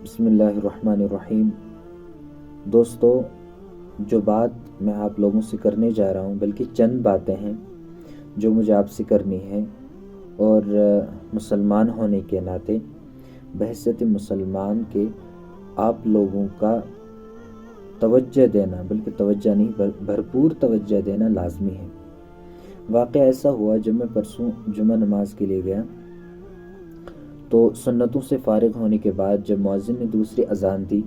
بسم اللہ الرحمن الرحیم۔ دوستو، جو بات میں آپ لوگوں سے کرنے جا رہا ہوں بلکہ چند باتیں ہیں جو مجھے آپ سے کرنی ہیں، اور مسلمان ہونے کے ناطے بحیثیت مسلمان کے آپ لوگوں کا توجہ دینا، بلکہ توجہ نہیں بھرپور توجہ دینا لازمی ہے۔ واقعہ ایسا ہوا، جب میں پرسوں جمعہ نماز کے لیے گیا تو سنتوں سے فارغ ہونے کے بعد جب مؤذن نے دوسری اذان دی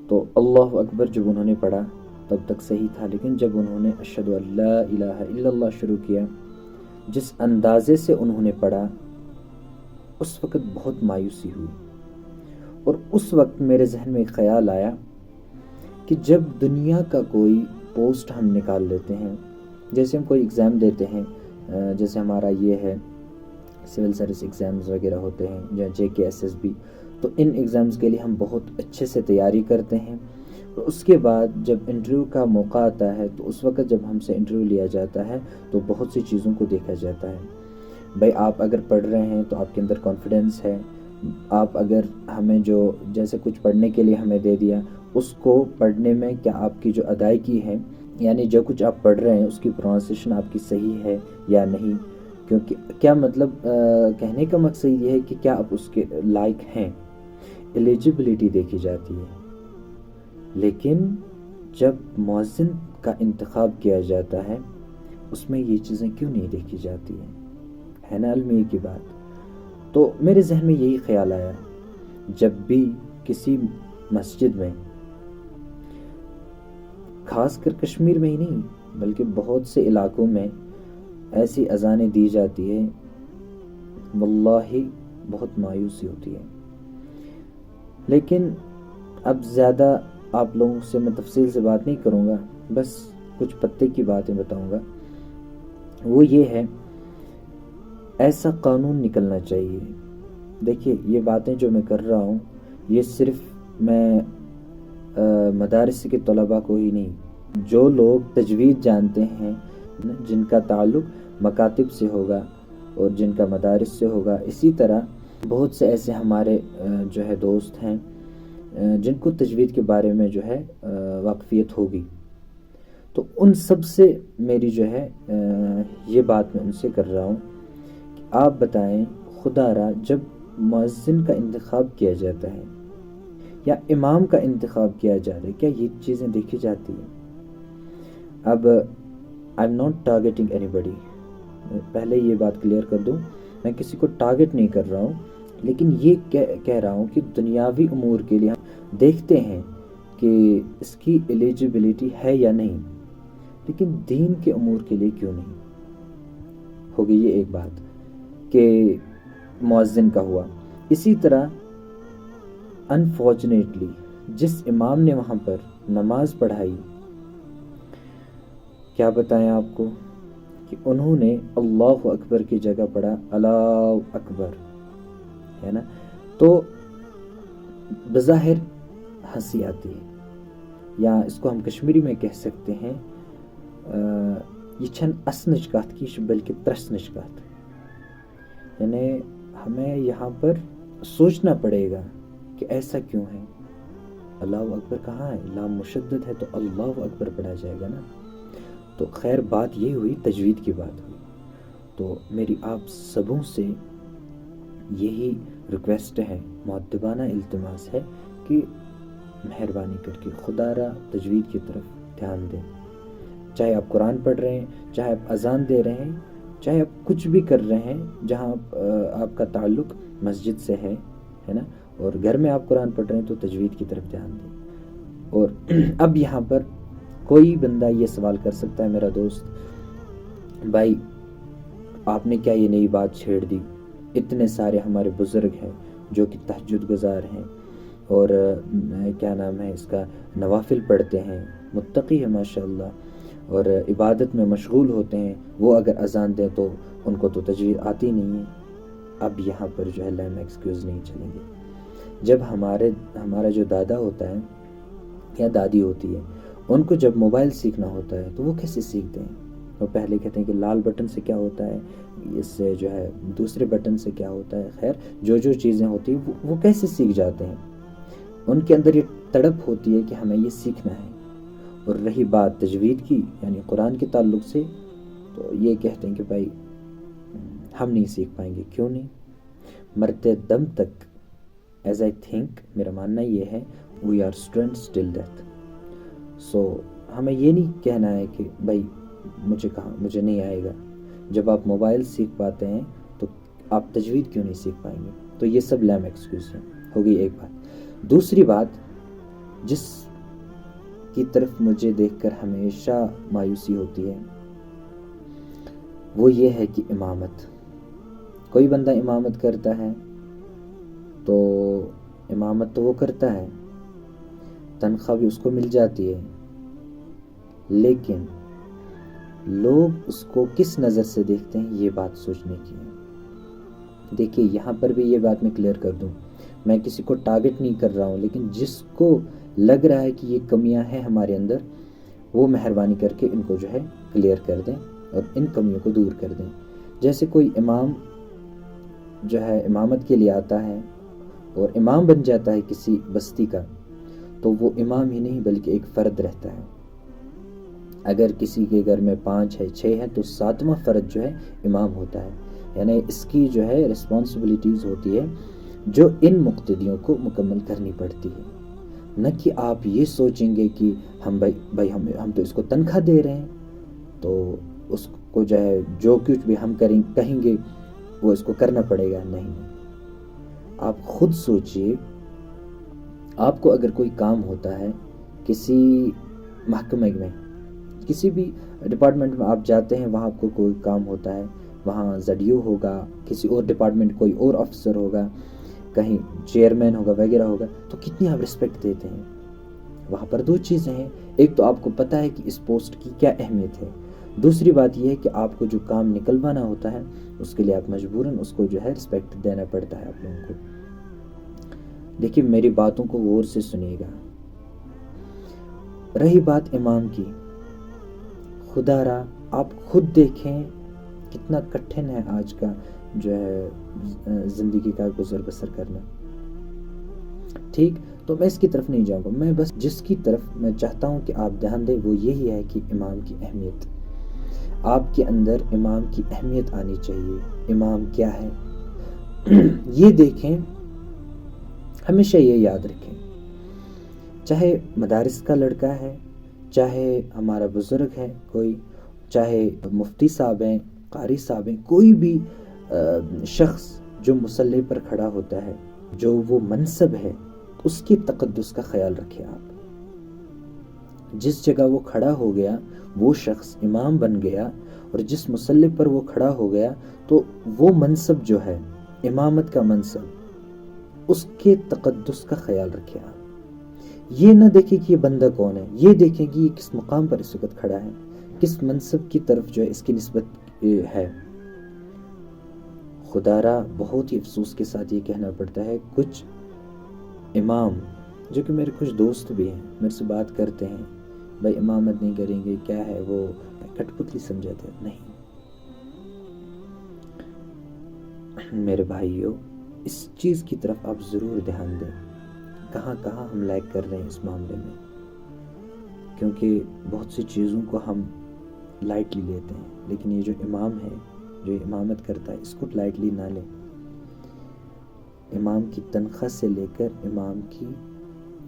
تو اللہ اکبر جب انہوں نے پڑھا تب تک صحیح تھا، لیکن جب انہوں نے اشہد ان لا الہ الا اللہ شروع کیا، جس اندازے سے انہوں نے پڑھا، اس وقت بہت مایوسی ہوئی۔ اور اس وقت میرے ذہن میں ایک خیال آیا کہ جب دنیا کا کوئی پوسٹ ہم نکال لیتے ہیں، جیسے ہم کوئی ایگزام دیتے ہیں، جیسے ہمارا یہ ہے سول سروس ایگزامز وغیرہ ہوتے ہیں یا JK SSB، تو ان ایگزامز کے لیے ہم بہت اچھے سے تیاری کرتے ہیں، اور اس کے بعد جب انٹرویو کا موقع آتا ہے تو اس وقت جب ہم سے انٹرویو لیا جاتا ہے تو بہت سی چیزوں کو دیکھا جاتا ہے۔ بھائی، آپ اگر پڑھ رہے ہیں تو آپ کے اندر کانفیڈنس ہے، آپ اگر ہمیں جو جیسے کچھ پڑھنے کے لیے ہمیں دے دیا، اس کو پڑھنے میں کیا آپ کی جو ادائیگی ہے، یعنی جو کچھ آپ پڑھ رہے ہیں اس کی پروننسیشن آپ کی صحیح ہے یا نہیں، کیونکہ کیا مطلب کہنے کا مقصد یہ ہے کہ کیا آپ اس کے لائق ہیں، ایلیجبلٹی دیکھی جاتی ہے۔ لیکن جب مؤذن کا انتخاب کیا جاتا ہے اس میں یہ چیزیں کیوں نہیں دیکھی جاتی ہیں؟ ہے نا علمی کی بات؟ تو میرے ذہن میں یہی خیال آیا، جب بھی کسی مسجد میں، خاص کر کشمیر میں ہی نہیں بلکہ بہت سے علاقوں میں ایسی اذانیں دی جاتی ہے، واللہ بہت مایوسی ہوتی ہے۔ لیکن اب زیادہ آپ لوگوں سے میں تفصیل سے بات نہیں کروں گا، بس کچھ پتے کی باتیں بتاؤں گا۔ وہ یہ ہے، ایسا قانون نکلنا چاہیے۔ دیکھیے، یہ باتیں جو میں کر رہا ہوں یہ صرف میں مدارس کے طلباء کو ہی نہیں، جو لوگ تجوید جانتے ہیں، جن کا تعلق مکاتب سے ہوگا اور جن کا مدارس سے ہوگا، اسی طرح بہت سے ایسے ہمارے جو ہے دوست ہیں جن کو تجوید کے بارے میں جو ہے واقفیت ہوگی، تو ان سب سے میری جو ہے یہ بات میں ان سے کر رہا ہوں کہ آپ بتائیں، خدا را جب مؤذن کا انتخاب کیا جاتا ہے یا امام کا انتخاب کیا جا رہا ہے، کیا یہ چیزیں دیکھی جاتی ہیں؟ اب I am not targeting anybody, پہلے یہ بات کلیئر کر دوں، میں کسی کو ٹارگیٹ نہیں کر رہا ہوں، لیکن یہ کہہ رہا ہوں کہ دنیاوی امور کے لیے ہم دیکھتے ہیں کہ اس کی ایلیجبلٹی ہے یا نہیں، لیکن دین کے امور کے لیے کیوں نہیں ہوگی؟ یہ ایک بات کہ مؤذن کا ہوا۔ اسی طرح انفارچونیٹلی جس امام نے وہاں پر نماز پڑھائی، کیا بتائیں آپ کو کہ انہوں نے اللہ اکبر کی جگہ پڑھا اللہ اکبر، ہے نا؟ تو بظاہر ہنسی آتی ہے، یا اس کو ہم کشمیری میں کہہ سکتے ہیں یہ چھن اسنچ کات کی بلکہ ترسنچ کات، یعنی ہمیں یہاں پر سوچنا پڑے گا کہ ایسا کیوں ہے؟ اللہ اکبر کہاں ہے؟ لام مشدد ہے تو اللہ اکبر پڑھا جائے گا نا۔ تو خیر، بات یہ ہوئی، تجوید کی بات ہوئی، تو میری آپ سبوں سے یہی ریکویسٹ ہے، مؤدبانہ التماس ہے کہ مہربانی کر کے خدا را تجوید کی طرف دھیان دیں۔ چاہے آپ قرآن پڑھ رہے ہیں، چاہے آپ اذان دے رہے ہیں، چاہے آپ کچھ بھی کر رہے ہیں، جہاں آپ کا تعلق مسجد سے ہے نا، اور گھر میں آپ قرآن پڑھ رہے ہیں تو تجوید کی طرف دھیان دیں۔ اور اب یہاں پر کوئی بندہ یہ سوال کر سکتا ہے، میرا دوست بھائی آپ نے کیا یہ نئی بات چھیڑ دی؟ اتنے سارے ہمارے بزرگ ہیں جو کہ تہجد گزار ہیں اور کیا نام ہے اس کا، نوافل پڑھتے ہیں، متقی ہے ماشاءاللہ، اور عبادت میں مشغول ہوتے ہیں، وہ اگر اذان دیں تو ان کو تو تجوید آتی نہیں ہے۔ اب یہاں پر جو ہے لیم ایکسکیوز نہیں چلیں گے۔ جب ہمارا جو دادا ہوتا ہے یا دادی ہوتی ہے، ان کو جب موبائل سیکھنا ہوتا ہے تو وہ کیسے سیکھتے ہیں؟ وہ پہلے کہتے ہیں کہ لال بٹن سے کیا ہوتا ہے، اس سے جو ہے دوسرے بٹن سے کیا ہوتا ہے، خیر جو چیزیں ہوتی ہیں وہ کیسے سیکھ جاتے ہیں، ان کے اندر یہ تڑپ ہوتی ہے کہ ہمیں یہ سیکھنا ہے۔ اور رہی بات تجوید کی یعنی قرآن کے تعلق سے، تو یہ کہتے ہیں کہ بھائی ہم نہیں سیکھ پائیں گے۔ کیوں نہیں؟ مرتے دم تک ایز آئی تھنک میرا ماننا یہ ہے we are students till death. So ہمیں یہ نہیں کہنا ہے کہ بھائی مجھے نہیں آئے گا۔ جب آپ موبائل سیکھ پاتے ہیں تو آپ تجوید کیوں نہیں سیکھ پائیں گے؟ تو یہ سب لیم ایکسکیوز ہیں۔ ہو گئی ایک بات۔ دوسری بات جس کی طرف مجھے دیکھ کر ہمیشہ مایوسی ہوتی ہے وہ یہ ہے کہ امامت۔ کوئی بندہ امامت کرتا ہے تو امامت تو وہ کرتا ہے، تنخواہ بھی اس کو مل جاتی ہے، لیکن لوگ اس کو کس نظر سے دیکھتے ہیں یہ بات سوچنے کی ہے۔ دیکھیے یہاں پر بھی یہ بات میں کلیئر کر دوں، میں کسی کو ٹارگٹ نہیں کر رہا ہوں، لیکن جس کو لگ رہا ہے کہ یہ کمیاں ہیں ہمارے اندر، وہ مہربانی کر کے ان کو جو ہے کلیئر کر دیں اور ان کمیوں کو دور کر دیں۔ جیسے کوئی امام جو ہے امامت کے لیے آتا ہے اور امام بن جاتا ہے کسی بستی کا، تو وہ امام ہی نہیں بلکہ ایک فرد رہتا ہے۔ اگر کسی کے گھر میں 5 ہے 6 ہے تو 7واں فرد جو ہے امام ہوتا ہے، یعنی اس کی جو ہے رسپانسبلٹیز ہوتی ہے جو ان مقتدیوں کو مکمل کرنی پڑتی ہے۔ نہ کہ آپ یہ سوچیں گے کہ ہم ہم تو اس کو تنخواہ دے رہے ہیں تو اس کو جو ہے جو کچھ بھی ہم کہیں گے وہ اس کو کرنا پڑے گا۔ نہیں، آپ خود سوچئے، آپ کو اگر کوئی کام ہوتا ہے کسی محکمے میں، کسی بھی ڈپارٹمنٹ میں آپ جاتے ہیں، وہاں آپ کو کوئی کام ہوتا ہے، وہاں زڈیو ہوگا، کسی اور ڈپارٹمنٹ کوئی اور افسر ہوگا، کہیں چیئرمین ہوگا وغیرہ ہوگا، تو کتنی آپ رسپیکٹ دیتے ہیں۔ وہاں پر 2 چیزیں ہیں، ایک تو آپ کو پتہ ہے کہ اس پوسٹ کی کیا اہمیت ہے، دوسری بات یہ ہے کہ آپ کو جو کام نکلوانا ہوتا ہے اس کے لیے آپ مجبوراً اس کو جو ہے رسپیکٹ دینا پڑتا ہے آپ لوگوں کو۔ دیکھیے میری باتوں کو غور سے سنیے گا۔ رہی بات امام کی، خدا را آپ خود دیکھیں کتنا کٹھن ہے آج کا جو ہے زندگی کا گزر بسر کرنا۔ ٹھیک، تو میں اس کی طرف نہیں جاؤں گا، میں بس جس کی طرف میں چاہتا ہوں کہ آپ دھیان دیں وہ یہی ہے کہ امام کی اہمیت، آپ کے اندر امام کی اہمیت آنی چاہیے۔ امام کیا ہے یہ دیکھیں، ہمیشہ یہ یاد رکھیں، چاہے مدارس کا لڑکا ہے، چاہے ہمارا بزرگ ہے کوئی، چاہے مفتی صاحب ہیں، قاری صاحب ہیں، کوئی بھی شخص جو مصلی پر کھڑا ہوتا ہے، جو وہ منصب ہے، اس کی تقدس کا خیال رکھیں۔ آپ جس جگہ وہ کھڑا ہو گیا وہ شخص امام بن گیا، اور جس مصلی پر وہ کھڑا ہو گیا تو وہ منصب جو ہے امامت کا منصب، اس کے تقدس کا خیال رکھیں۔ آپ یہ نہ دیکھیں کہ یہ بندہ کون ہے، یہ دیکھیں کہ یہ کس مقام پر اس وقت کھڑا ہے، کس منصب کی طرف جو ہے اس کی نسبت ہے۔ خدا را بہت ہی افسوس کے ساتھ یہ کہنا پڑتا ہے، کچھ امام جو کہ میرے کچھ دوست بھی ہیں میرے سے بات کرتے ہیں، بھائی امامت نہیں کریں گے، کیا ہے وہ کٹ پتلی سمجھاتے ہیں۔ نہیں میرے بھائیوں، اس چیز کی طرف آپ ضرور دھیان دیں، کہاں ہم لیک کر رہے ہیں اس معاملے میں، کیونکہ بہت سی چیزوں کو ہم لائٹلی لیتے ہیں، لیکن یہ جو امام ہے جو امامت کرتا ہے اس کو لائٹلی نہ لیں۔ امام کی تنخواہ سے لے کر امام کی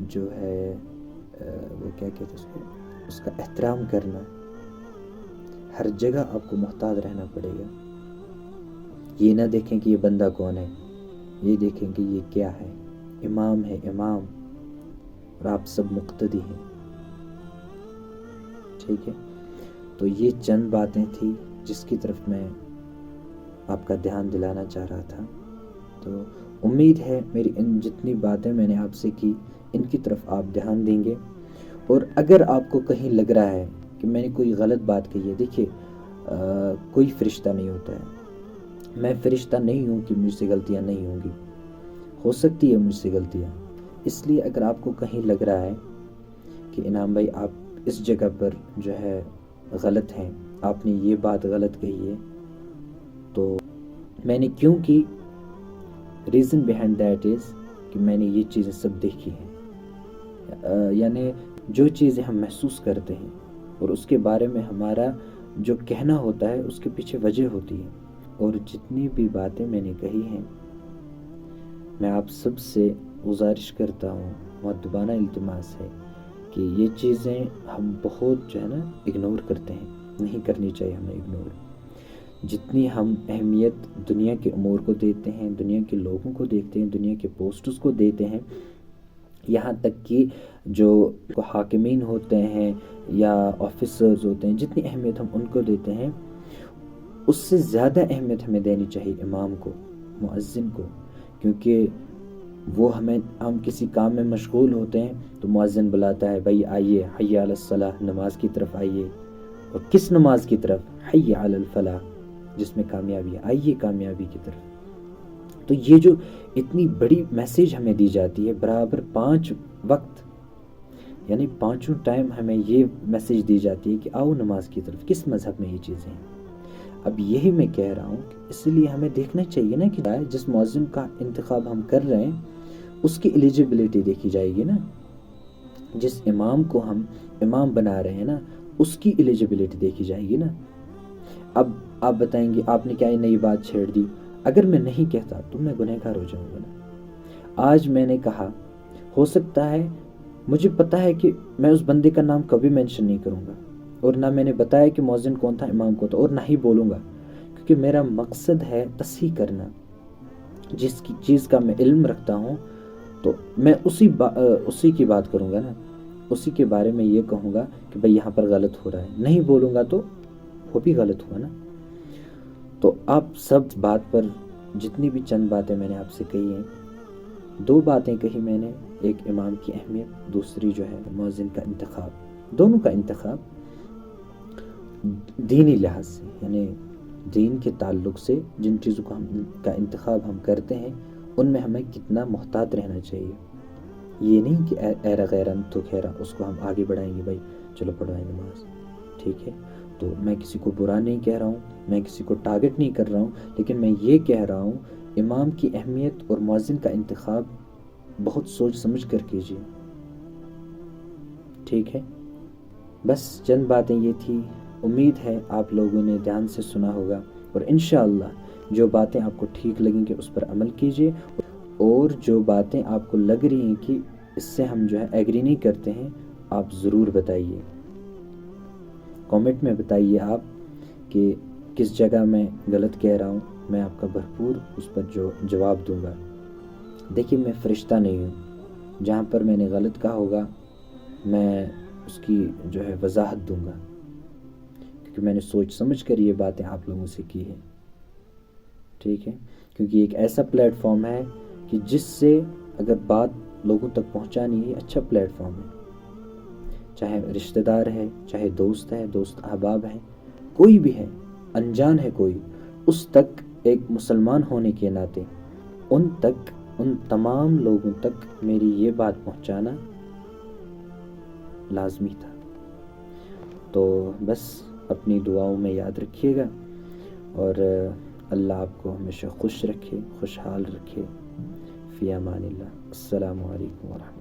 جو ہے وہ کیا کہتے ہیں اس کو، اس کا احترام کرنا، ہر جگہ آپ کو محتاط رہنا پڑے گا۔ یہ نہ دیکھیں کہ یہ بندہ کون ہے، یہ دیکھیں کہ یہ کیا ہے، امام ہے امام، اور آپ سب مقتدی ہیں۔ ٹھیک ہے، تو یہ چند باتیں تھیں جس کی طرف میں آپ کا دھیان دلانا چاہ رہا تھا۔ تو امید ہے میری ان جتنی باتیں میں نے آپ سے کی ان کی طرف آپ دھیان دیں گے، اور اگر آپ کو کہیں لگ رہا ہے کہ میں نے کوئی غلط بات کہی ہے، دیکھیے کوئی فرشتہ نہیں ہوتا ہے، میں فرشتہ نہیں ہوں کہ مجھ سے غلطیاں نہیں ہوں گی، ہو سکتی ہے مجھ سے غلطیاں، اس لیے اگر آپ کو کہیں لگ رہا ہے کہ انعام بھائی آپ اس جگہ پر جو ہے غلط ہیں، آپ نے یہ بات غلط کہی ہے، تو میں نے کیوں کی، ریزن بیہائنڈ دیٹ از کہ میں نے یہ چیزیں سب دیکھی ہیں، یعنی جو چیزیں ہم محسوس کرتے ہیں اور اس کے بارے میں ہمارا جو کہنا ہوتا ہے اس کے پیچھے وجہ ہوتی ہے، اور جتنی بھی باتیں میں نے کہی ہیں، میں آپ سب سے گزارش کرتا ہوں، مؤدبانہ التماس ہے کہ یہ چیزیں ہم بہت جو ہے نا اگنور کرتے ہیں، نہیں کرنی چاہیے ہمیں اگنور۔ جتنی ہم اہمیت دنیا کے امور کو دیتے ہیں، دنیا کے لوگوں کو دیکھتے ہیں، دنیا کے پوسٹس کو دیتے ہیں، یہاں تک کہ جو حاکمین ہوتے ہیں یا آفیسرز ہوتے ہیں، جتنی اہمیت ہم ان کو دیتے ہیں، اس سے زیادہ اہمیت ہمیں دینی چاہیے امام کو، مؤذن کو، کیونکہ وہ ہم کسی کام میں مشغول ہوتے ہیں تو مؤذن بلاتا ہے، بھائی آئیے، حی علی الصلاح، نماز کی طرف آئیے، اور کس نماز کی طرف؟ حی علی الفلاح، جس میں کامیابی ہے، آئیے کامیابی کی طرف۔ تو یہ جو اتنی بڑی میسیج ہمیں دی جاتی ہے، برابر 5 وقت، یعنی 5 ٹائم ہمیں یہ میسیج دی جاتی ہے کہ آؤ نماز کی طرف، کس مذہب میں یہ چیزیں ہیں؟ اب یہی میں کہہ رہا ہوں کہ اس لیے ہمیں دیکھنا چاہیے نا کہ جس مؤذن کا انتخاب ہم کر رہے ہیں اس کی ایلیجبلٹی دیکھی جائے گی نا، جس امام کو ہم امام بنا رہے ہیں نا اس کی ایلیجبلٹی دیکھی جائے گی نا۔ اب آپ بتائیں گے آپ نے کیا یہ نئی بات چھیڑ دی، اگر میں نہیں کہتا تو میں گنہگار ہو جاؤں گا نا۔ آج میں نے کہا، ہو سکتا ہے مجھے پتا ہے کہ میں اس بندے کا نام کبھی مینشن نہیں کروں گا، اور نہ میں نے بتایا کہ مؤذن کون تھا، امام کون تھا، اور نہ ہی بولوں گا، کیونکہ میرا مقصد ہے تصحیح کرنا۔ جس کی چیز کا میں علم رکھتا ہوں تو میں اسی کی بات کروں گا نا، اسی کے بارے میں یہ کہوں گا کہ بھئی یہاں پر غلط ہو رہا ہے، نہیں بولوں گا تو وہ بھی غلط ہوا نا۔ تو آپ سب بات پر جتنی بھی چند باتیں میں نے آپ سے کہی ہیں، 2 باتیں کہی میں نے، ایک امام کی اہمیت، دوسری جو ہے مؤذن کا انتخاب، دونوں کا انتخاب دینی لحاظ سے، یعنی دین کے تعلق سے جن چیزوں کا انتخاب ہم کرتے ہیں ان میں ہمیں کتنا محتاط رہنا چاہیے۔ یہ نہیں کہ ایرا غیرن تو خیرا، اس کو ہم آگے بڑھائیں گے، بھائی چلو پڑھوائیں نماز، ٹھیک ہے۔ تو میں کسی کو برا نہیں کہہ رہا ہوں، میں کسی کو ٹارگٹ نہیں کر رہا ہوں، لیکن میں یہ کہہ رہا ہوں امام کی اہمیت اور مؤذن کا انتخاب بہت سوچ سمجھ کر کیجیے، ٹھیک ہے۔ بس چند باتیں یہ تھی، امید ہے آپ لوگوں نے دھیان سے سنا ہوگا، اور انشاءاللہ جو باتیں آپ کو ٹھیک لگیں گے اس پر عمل کیجیے، اور جو باتیں آپ کو لگ رہی ہیں کہ اس سے ہم جو ہے ایگری نہیں کرتے ہیں، آپ ضرور بتائیے، کامنٹ میں بتائیے آپ کہ کس جگہ میں غلط کہہ رہا ہوں، میں آپ کا بھرپور اس پر جو جواب دوں گا۔ دیکھیے میں فرشتہ نہیں ہوں، جہاں پر میں نے غلط کہا ہوگا میں اس کی جو ہے وضاحت دوں گا، کیونکہ میں نے سوچ سمجھ کر یہ باتیں آپ لوگوں سے کی ہیں، ٹھیک ہے۔ کیونکہ ایک ایسا پلیٹ فارم ہے کہ جس سے اگر بات لوگوں تک پہنچانی ہے، اچھا پلیٹ فارم ہے، چاہے رشتہ دار ہے، چاہے دوست ہے، دوست احباب ہیں، کوئی بھی ہے، انجان ہے کوئی، اس تک ایک مسلمان ہونے کے ناطے ان تک، ان تمام لوگوں تک میری یہ بات پہنچانا لازمی تھا۔ تو بس اپنی دعاؤں میں یاد رکھیے گا، اور اللہ آپ کو ہمیشہ خوش رکھے، خوشحال رکھے۔ فی امان اللہ۔ السلام علیکم ورحمۃ اللہ۔